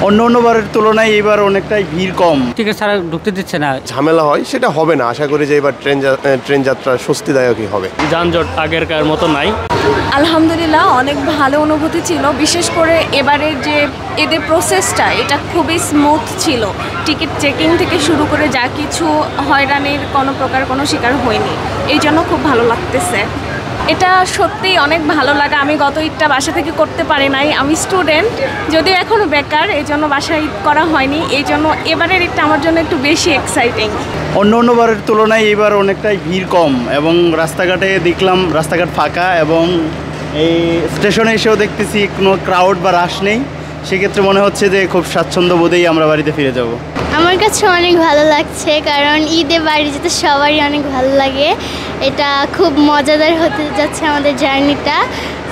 অন্য বারের তুলনায় এবার অনেকটাই ভিড় কম। টিকিট ছাড়া ঢুকতে দিচ্ছে না। ঝামেলা হয় সেটা হবে না, আশা করি যে এবার ট্রেন যাত্রা স্বস্তিদায়কই হবে। যানজট আগেরকার মতো নাই। আলহামদুলিল্লাহ অনেক ভালো অনুভূতি ছিল, বিশেষ করে এবারের যে এদের প্রসেসটা এটা খুবই স্মুথ ছিল। টিকিট চেকিং থেকে শুরু করে যা কিছু হয়রানির কোনো শিকার হয়নি, এই জন্য খুব ভালো লাগতেছে। এটা সত্যিই অনেক ভালো লাগা। আমি গত ঈদটা বাসা থেকে করতে পারি নাই, আমি স্টুডেন্ট, যদিও এখনও বেকার, এই জন্য বাসায় ঈদ করা হয়নি। এই জন্য এবারের ঈদটা আমার জন্য একটু বেশি এক্সাইটিং। অন্য বারের তুলনায় এবার অনেকটাই ভিড় কম এবং রাস্তাঘাটে দেখলাম রাস্তাঘাট ফাঁকা এবং এই স্টেশনে এসেও দেখতেছি কোনো ক্রাউড বা রাশ নেই। সেক্ষেত্রে মনে হচ্ছে যে খুব স্বাচ্ছন্দ্য বোধেই আমরা বাড়িতে ফিরে যাব। আমার কাছে অনেক ভালো লাগছে, কারণ ঈদে বাড়ি যেতে সবারই অনেক ভালো লাগে। এটা খুব মজাদার হতে যাচ্ছে আমাদের জার্নিটা।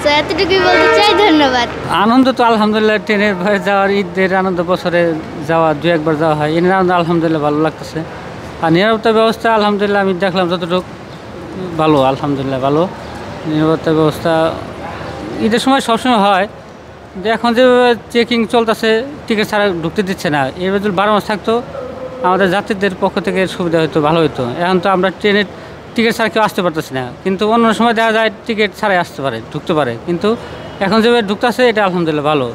তো এতটুকুই বলতে চাই, ধন্যবাদ। আনন্দ তো আলহামদুলিল্লাহ, ট্রেনে যাওয়ার ঈদের আনন্দ, বছরে যাওয়া 2-1 যাওয়া হয়, এর আনন্দ আলহামদুলিল্লাহ ভালো লাগতেছে। আর নিরাপত্তা ব্যবস্থা আলহামদুলিল্লাহ আমি দেখলাম যতটুকু ভালো, আলহামদুলিল্লাহ ভালো নিরাপত্তা ব্যবস্থা। ঈদের সময় সবসময় হয়, যে এখন যেভাবে চেকিং চলতেছে টিকিট ছাড়া ঢুকতে দিচ্ছে না। এবার যদি 12 মাস থাকতো আমাদের যাত্রীদের পক্ষ থেকে সুবিধা হতো, ভালো হতো। এখন তো আমরা ট্রেনের টিকিট ছাড়া কেউ আসতে পারতেছি না, কিন্তু অন্য সময় দেখা যায় টিকিট ছাড়াই আসতে পারে, ঢুকতে পারে। কিন্তু এখন যেভাবে ঢুকতেছে এটা আলহামদুলিল্লাহ ভালো।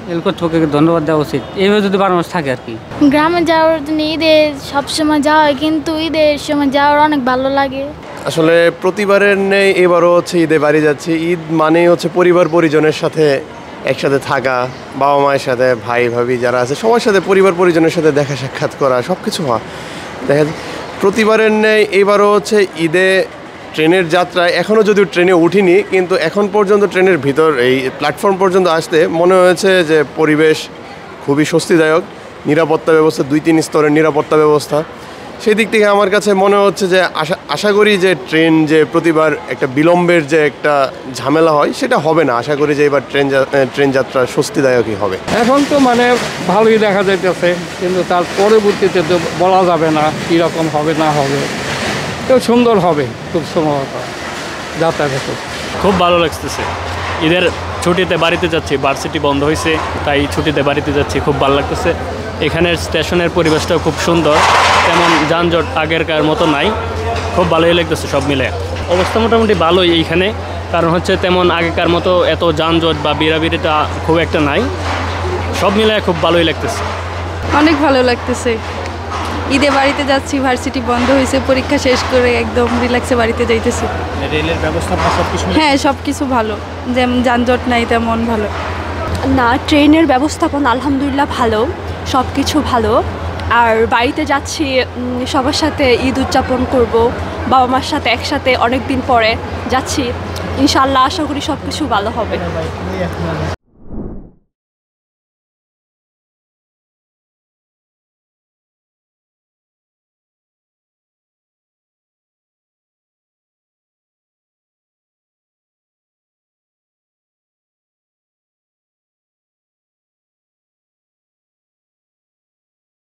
রেল কর্তৃপক্ষকে ধন্যবাদ দেওয়া উচিত, এইভাবে যদি 12 মাস থাকে আর কি। গ্রামে যাওয়ার জন্য ঈদে সবসময় যাওয়া হয়, কিন্তু ঈদের সময় যাওয়ার অনেক ভালো লাগে। আসলে প্রতিবারের নেই এবারও হচ্ছে ঈদে বাড়ি যাচ্ছি। ঈদ মানে হচ্ছে পরিবার পরিজনের সাথে একসাথে থাকা, বাবা মায়ের সাথে, ভাই ভাবি যারা আছে সবার সাথে, পরিবার পরিজনের সাথে দেখা সাক্ষাৎ করা, সব কিছু হয়। দেখা যায় প্রতিবারের নেই এবারও হচ্ছে ঈদে ট্রেনের যাত্রায়, এখনও যদিও ট্রেনে উঠিনি, কিন্তু এখন পর্যন্ত ট্রেনের ভিতর এই প্ল্যাটফর্ম পর্যন্ত আসতে মনে হয়েছে যে পরিবেশ খুবই স্বস্তিদায়ক। নিরাপত্তা ব্যবস্থা 2-3 স্তরের নিরাপত্তা ব্যবস্থা, সেই দিক থেকে আমার কাছে মনে হচ্ছে যে আশা করি যে যে প্রতিবার একটা বিলম্বের যে একটা ঝামেলা হয় সেটা হবে না, আশা করি যে এবার ট্রেন যাত্রা স্বস্তিদায়কই হবে। এখন তো মানে ভালোই দেখা যাইতেছে, কিন্তু তার পরবর্তীতে তো বলা যাবে না কীরকম হবে না হবে। তো সুন্দর হবে খুব সম্ভবত যাতায়াত। খুব ভালো লাগতেছে। ঈদের ছুটিতে বাড়িতে যাচ্ছি, ভার্সিটি বন্ধ হয়েছে, তাই ছুটিতে বাড়িতে যাচ্ছি, খুব ভালো লাগতেছে। এখানের স্টেশনের পরিবেশটাও খুব সুন্দর, তেমন যানজট আগেরকার মতো নাই, খুব ভালোই লাগতেছে। সব মিলে অবস্থা মোটামুটি ভালোই এইখানে, কারণ হচ্ছে তেমন আগেকার মতো এত যানজট বা বিড়াবিড়িটা খুব একটা নাই। সব মিলে খুব ভালোই লাগতেছে। অনেক ভালো লাগতেছে। ঈদে বাড়িতে যাচ্ছি, ভার্সিটি বন্ধ হয়েছে, পরীক্ষা শেষ করে একদম রিল্যাক্সে বাড়িতে যাইতেছি। রেলের ব্যবস্থা সবকিছু, হ্যাঁ সব কিছু ভালো, যেমন যানজট নাই তেমন ভালো না। ট্রেনের ব্যবস্থাপনা আলহামদুলিল্লাহ ভালো, সব কিছু ভালো। আর বাড়িতে যাচ্ছি, সবার সাথে ঈদ উদযাপন করব, বাবা মার সাথে একসাথে অনেক দিন পরে যাচ্ছি। ইনশাআল্লাহ আশা করি সব কিছু ভালো হবে।